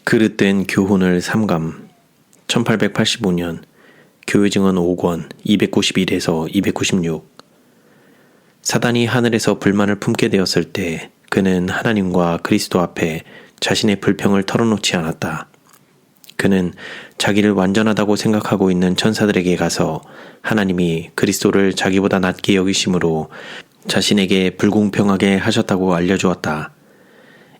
그릇된 교훈을 삼감 1885년 교회 증언 5권 291에서 296 사단이 하늘에서 불만을 품게 되었을 때 그는 하나님과 그리스도 앞에 자신의 불평을 털어놓지 않았다. 그는 자기를 완전하다고 생각하고 있는 천사들에게 가서 하나님이 그리스도를 자기보다 낮게 여기심으로 자신에게 불공평하게 하셨다고 알려주었다.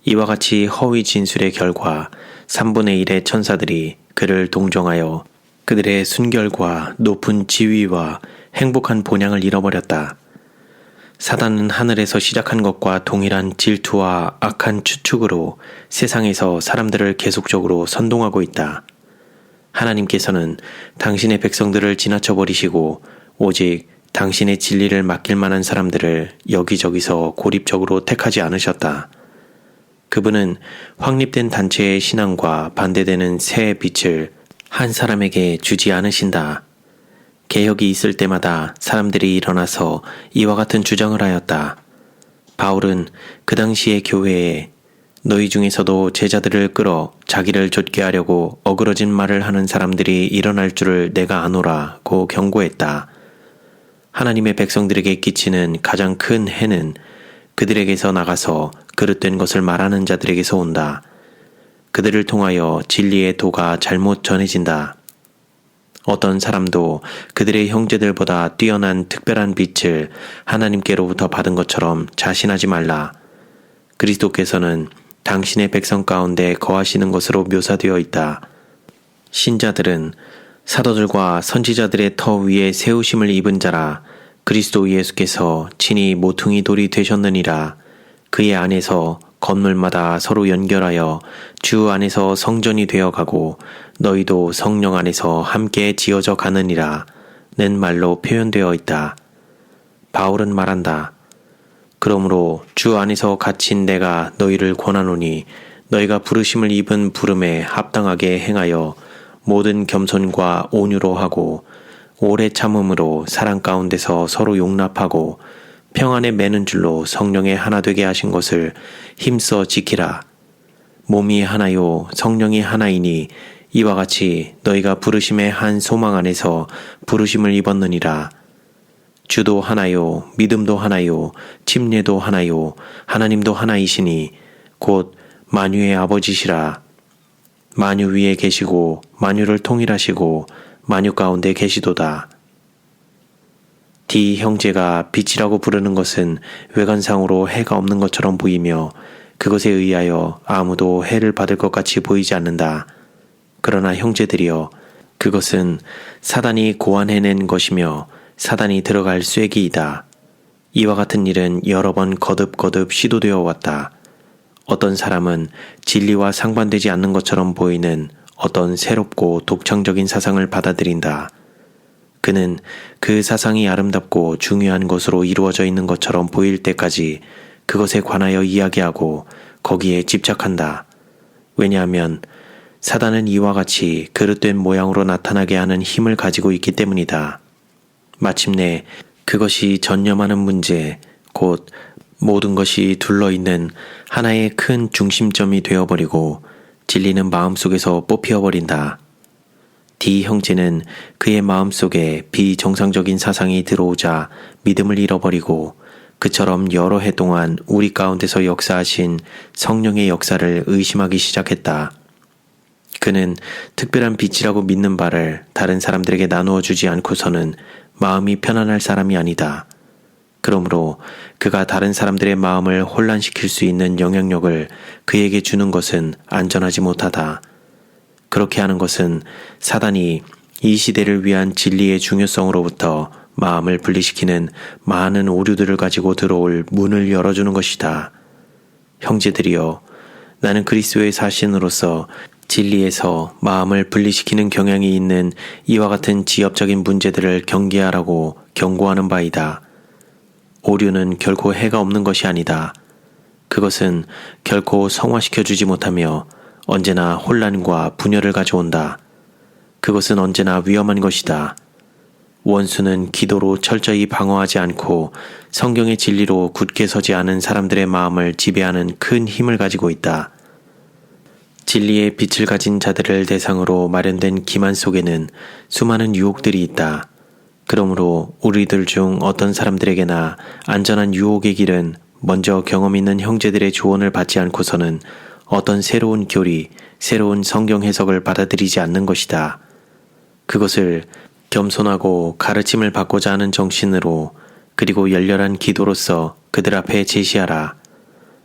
이와 같이 허위 진술의 결과 3분의 1의 천사들이 그를 동정하여 그들의 순결과 높은 지위와 행복한 본향을 잃어버렸다. 사단은 하늘에서 시작한 것과 동일한 질투와 악한 추측으로 세상에서 사람들을 계속적으로 선동하고 있다. 하나님께서는 당신의 백성들을 지나쳐 버리시고 오직 당신의 진리를 맡길 만한 사람들을 여기저기서 고립적으로 택하지 않으셨다. 그분은 확립된 단체의 신앙과 반대되는 새의 빛을 한 사람에게 주지 않으신다. 개혁이 있을 때마다 사람들이 일어나서 이와 같은 주장을 하였다. 바울은 그 당시의 교회에 너희 중에서도 제자들을 끌어 자기를 좇게 하려고 어그러진 말을 하는 사람들이 일어날 줄을 내가 아노라고 경고했다. 하나님의 백성들에게 끼치는 가장 큰 해는 그들에게서 나가서 그릇된 것을 말하는 자들에게서 온다. 그들을 통하여 진리의 도가 잘못 전해진다. 어떤 사람도 그들의 형제들보다 뛰어난 특별한 빛을 하나님께로부터 받은 것처럼 자신하지 말라. 그리스도께서는 당신의 백성 가운데 거하시는 것으로 묘사되어 있다. 신자들은 사도들과 선지자들의 터 위에 세우심을 입은 자라. 그리스도 예수께서 친히 모퉁이 돌이 되셨느니라. 그의 안에서 건물마다 서로 연결하여 주 안에서 성전이 되어가고 너희도 성령 안에서 함께 지어져 가느니라 는 말로 표현되어 있다. 바울은 말한다. 그러므로 주 안에서 갇힌 내가 너희를 권하노니 너희가 부르심을 입은 부름에 합당하게 행하여 모든 겸손과 온유로 하고 오래 참음으로 사랑 가운데서 서로 용납하고 평안에 매는 줄로 성령에 하나 되게 하신 것을 힘써 지키라. 몸이 하나요 성령이 하나이니 이와 같이 너희가 부르심의 한 소망 안에서 부르심을 입었느니라. 주도 하나요 믿음도 하나요 침례도 하나요 하나님도 하나이시니 곧 만유의 아버지시라. 만유 위에 계시고 만유를 통일하시고 만유 가운데 계시도다. D 형제가 빛이라고 부르는 것은 외관상으로 해가 없는 것처럼 보이며 그것에 의하여 아무도 해를 받을 것 같이 보이지 않는다. 그러나 형제들이여 그것은 사단이 고안해낸 것이며 사단이 들어갈 쐐기이다. 이와 같은 일은 여러 번 거듭 시도되어 왔다. 어떤 사람은 진리와 상반되지 않는 것처럼 보이는 어떤 새롭고 독창적인 사상을 받아들인다. 그는 그 사상이 아름답고 중요한 것으로 이루어져 있는 것처럼 보일 때까지 그것에 관하여 이야기하고 거기에 집착한다. 왜냐하면 사단은 이와 같이 그릇된 모양으로 나타나게 하는 힘을 가지고 있기 때문이다. 마침내 그것이 전념하는 문제, 곧 모든 것이 둘러있는 하나의 큰 중심점이 되어버리고 진리는 마음속에서 뽑히어버린다. D 형제는 그의 마음속에 비정상적인 사상이 들어오자 믿음을 잃어버리고 그처럼 여러 해 동안 우리 가운데서 역사하신 성령의 역사를 의심하기 시작했다. 그는 특별한 빛이라고 믿는 바를 다른 사람들에게 나누어 주지 않고서는 마음이 편안할 사람이 아니다. 그러므로 그가 다른 사람들의 마음을 혼란시킬 수 있는 영향력을 그에게 주는 것은 안전하지 못하다. 그렇게 하는 것은 사단이 이 시대를 위한 진리의 중요성으로부터 마음을 분리시키는 많은 오류들을 가지고 들어올 문을 열어주는 것이다. 형제들이여, 나는 그리스도의 사신으로서 진리에서 마음을 분리시키는 경향이 있는 이와 같은 지엽적인 문제들을 경계하라고 경고하는 바이다. 오류는 결코 해가 없는 것이 아니다. 그것은 결코 성화시켜주지 못하며 언제나 혼란과 분열을 가져온다. 그것은 언제나 위험한 것이다. 원수는 기도로 철저히 방어하지 않고 성경의 진리로 굳게 서지 않은 사람들의 마음을 지배하는 큰 힘을 가지고 있다. 진리의 빛을 가진 자들을 대상으로 마련된 기만 속에는 수많은 유혹들이 있다. 그러므로 우리들 중 어떤 사람들에게나 안전한 유혹의 길은 먼저 경험 있는 형제들의 조언을 받지 않고서는 어떤 새로운 교리, 새로운 성경 해석을 받아들이지 않는 것이다. 그것을 겸손하고 가르침을 받고자 하는 정신으로 그리고 열렬한 기도로서 그들 앞에 제시하라.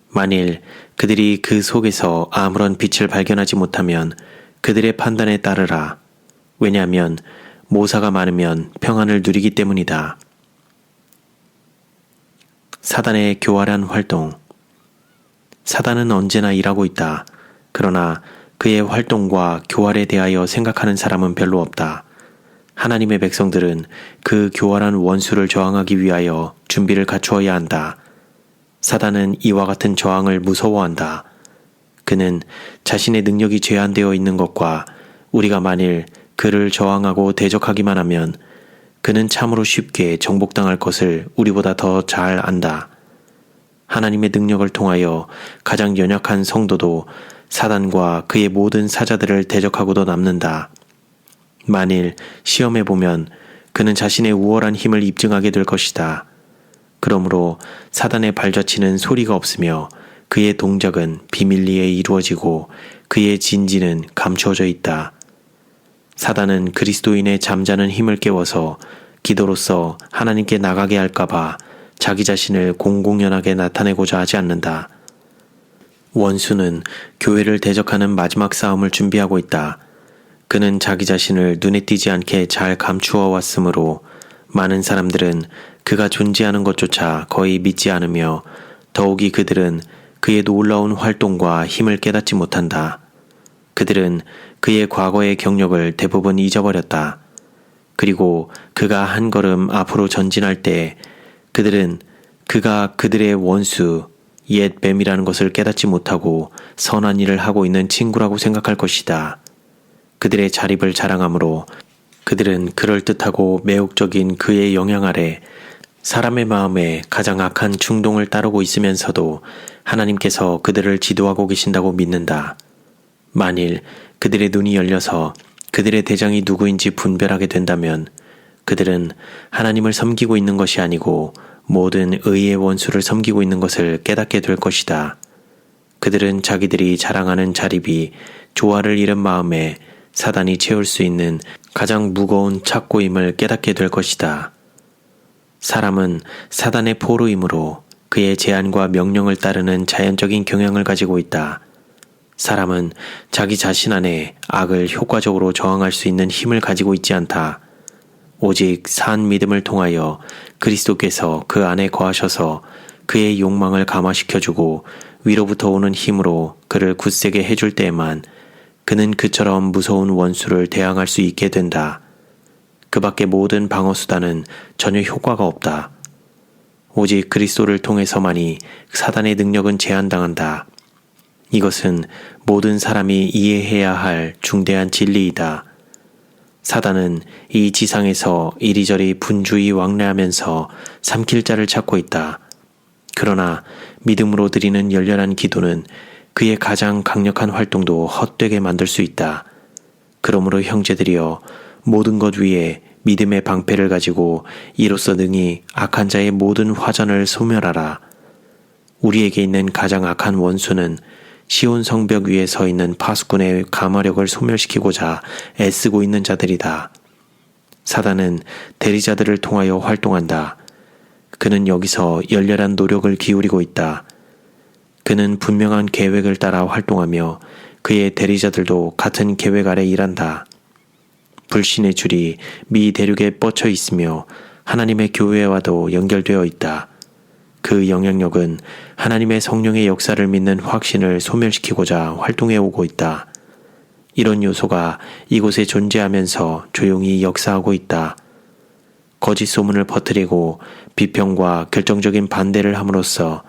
만일 그들이 그 속에서 아무런 빛을 발견하지 못하면 그들의 판단에 따르라. 왜냐하면 모사가 많으면 평안을 누리기 때문이다. 사단의 교활한 활동. 사단은 언제나 일하고 있다. 그러나 그의 활동과 교활에 대하여 생각하는 사람은 별로 없다. 하나님의 백성들은 그 교활한 원수를 저항하기 위하여 준비를 갖추어야 한다. 사단은 이와 같은 저항을 무서워한다. 그는 자신의 능력이 제한되어 있는 것과 우리가 만일 그를 저항하고 대적하기만 하면 그는 참으로 쉽게 정복당할 것을 우리보다 더 잘 안다. 하나님의 능력을 통하여 가장 연약한 성도도 사단과 그의 모든 사자들을 대적하고도 남는다. 만일 시험해 보면 그는 자신의 우월한 힘을 입증하게 될 것이다. 그러므로 사단의 발자취는 소리가 없으며 그의 동작은 비밀리에 이루어지고 그의 진지는 감추어져 있다. 사단은 그리스도인의 잠자는 힘을 깨워서 기도로서 하나님께 나가게 할까봐 자기 자신을 공공연하게 나타내고자 하지 않는다. 원수는 교회를 대적하는 마지막 싸움을 준비하고 있다. 그는 자기 자신을 눈에 띄지 않게 잘 감추어 왔으므로 많은 사람들은 그가 존재하는 것조차 거의 믿지 않으며 더욱이 그들은 그의 놀라운 활동과 힘을 깨닫지 못한다. 그들은 그의 과거의 경력을 대부분 잊어버렸다. 그리고 그가 한 걸음 앞으로 전진할 때 그들은 그가 그들의 원수, 옛 뱀이라는 것을 깨닫지 못하고 선한 일을 하고 있는 친구라고 생각할 것이다. 그들의 자립을 자랑하므로 그들은 그럴듯하고 매혹적인 그의 영향 아래 사람의 마음에 가장 악한 충동을 따르고 있으면서도 하나님께서 그들을 지도하고 계신다고 믿는다. 만일 그들의 눈이 열려서 그들의 대장이 누구인지 분별하게 된다면 그들은 하나님을 섬기고 있는 것이 아니고 모든 의의 원수를 섬기고 있는 것을 깨닫게 될 것이다. 그들은 자기들이 자랑하는 자립이 조화를 잃은 마음에 사단이 채울 수 있는 가장 무거운 착고임을 깨닫게 될 것이다. 사람은 사단의 포로이므로 그의 제안과 명령을 따르는 자연적인 경향을 가지고 있다. 사람은 자기 자신 안에 악을 효과적으로 저항할 수 있는 힘을 가지고 있지 않다. 오직 산 믿음을 통하여 그리스도께서 그 안에 거하셔서 그의 욕망을 감화시켜주고 위로부터 오는 힘으로 그를 굳세게 해줄 때에만 그는 그처럼 무서운 원수를 대항할 수 있게 된다. 그 밖의 모든 방어수단은 전혀 효과가 없다. 오직 그리스도를 통해서만이 사단의 능력은 제한당한다. 이것은 모든 사람이 이해해야 할 중대한 진리이다. 사단은 이 지상에서 이리저리 분주히 왕래하면서 삼킬 자를 찾고 있다. 그러나 믿음으로 드리는 열렬한 기도는 그의 가장 강력한 활동도 헛되게 만들 수 있다. 그러므로 형제들이여 모든 것 위에 믿음의 방패를 가지고 이로써 능히 악한 자의 모든 화전을 소멸하라. 우리에게 있는 가장 악한 원수는 시온 성벽 위에 서 있는 파수꾼의 감화력을 소멸시키고자 애쓰고 있는 자들이다. 사단은 대리자들을 통하여 활동한다. 그는 여기서 열렬한 노력을 기울이고 있다. 그는 분명한 계획을 따라 활동하며 그의 대리자들도 같은 계획 아래 일한다. 불신의 줄이 미 대륙에 뻗쳐 있으며 하나님의 교회와도 연결되어 있다. 그 영향력은 하나님의 성령의 역사를 믿는 확신을 소멸시키고자 활동해 오고 있다. 이런 요소가 이곳에 존재하면서 조용히 역사하고 있다. 거짓 소문을 퍼뜨리고 비평과 결정적인 반대를 함으로써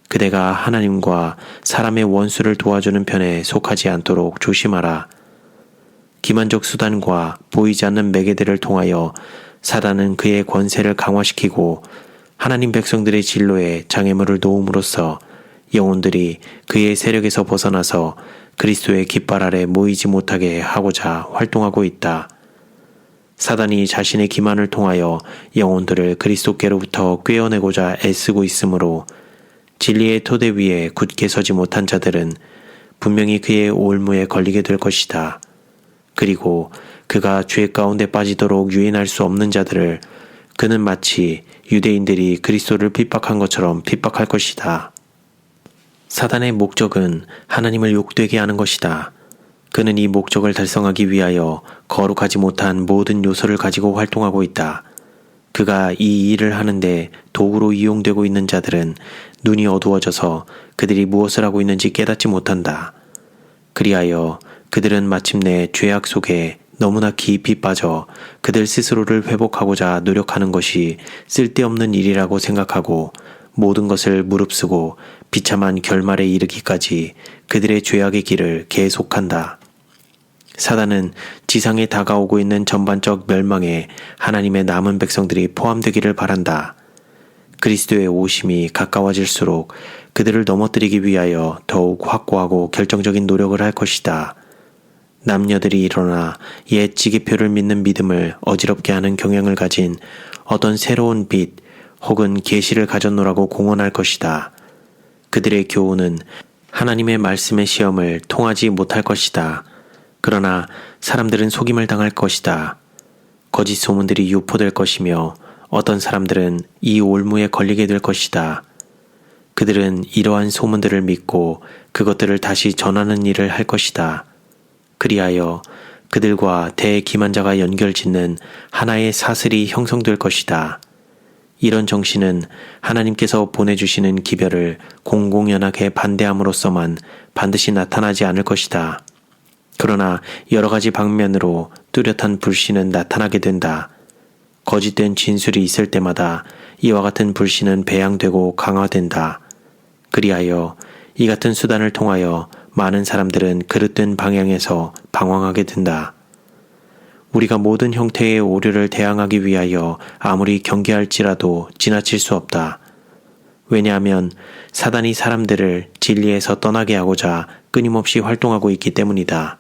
그대가 하나님과 사람의 원수를 도와주는 편에 속하지 않도록 조심하라. 기만적 수단과 보이지 않는 매개들을 통하여 사단은 그의 권세를 강화시키고 하나님 백성들의 진로에 장애물을 놓음으로써 영혼들이 그의 세력에서 벗어나서 그리스도의 깃발 아래 모이지 못하게 하고자 활동하고 있다. 사단이 자신의 기만을 통하여 영혼들을 그리스도께로부터 꿰어내고자 애쓰고 있으므로 진리의 토대 위에 굳게 서지 못한 자들은 분명히 그의 올무에 걸리게 될 것이다. 그리고 그가 죄 가운데 빠지도록 유인할 수 없는 자들을 그는 마치 유대인들이 그리스도를 핍박한 것처럼 핍박할 것이다. 사단의 목적은 하나님을 욕되게 하는 것이다. 그는 이 목적을 달성하기 위하여 거룩하지 못한 모든 요소를 가지고 활동하고 있다. 그가 이 일을 하는데 도구로 이용되고 있는 자들은 눈이 어두워져서 그들이 무엇을 하고 있는지 깨닫지 못한다. 그리하여 그들은 마침내 죄악 속에 너무나 깊이 빠져 그들 스스로를 회복하고자 노력하는 것이 쓸데없는 일이라고 생각하고 모든 것을 무릅쓰고 비참한 결말에 이르기까지 그들의 죄악의 길을 계속한다. 사단은 지상에 다가오고 있는 전반적 멸망에 하나님의 남은 백성들이 포함되기를 바란다. 그리스도의 오심이 가까워질수록 그들을 넘어뜨리기 위하여 더욱 확고하고 결정적인 노력을 할 것이다. 남녀들이 일어나 옛 지기표를 믿는 믿음을 어지럽게 하는 경향을 가진 어떤 새로운 빛 혹은 계시를 가졌노라고 공언할 것이다. 그들의 교훈은 하나님의 말씀의 시험을 통하지 못할 것이다. 그러나 사람들은 속임을 당할 것이다. 거짓 소문들이 유포될 것이며 어떤 사람들은 이 올무에 걸리게 될 것이다. 그들은 이러한 소문들을 믿고 그것들을 다시 전하는 일을 할 것이다. 그리하여 그들과 대기만자가 연결짓는 하나의 사슬이 형성될 것이다. 이런 정신은 하나님께서 보내주시는 기별을 공공연하게 반대함으로써만 반드시 나타나지 않을 것이다. 그러나 여러 가지 방면으로 뚜렷한 불신은 나타나게 된다. 거짓된 진술이 있을 때마다 이와 같은 불신은 배양되고 강화된다. 그리하여 이 같은 수단을 통하여 많은 사람들은 그릇된 방향에서 방황하게 된다. 우리가 모든 형태의 오류를 대항하기 위하여 아무리 경계할지라도 지나칠 수 없다. 왜냐하면 사단이 사람들을 진리에서 떠나게 하고자 끊임없이 활동하고 있기 때문이다.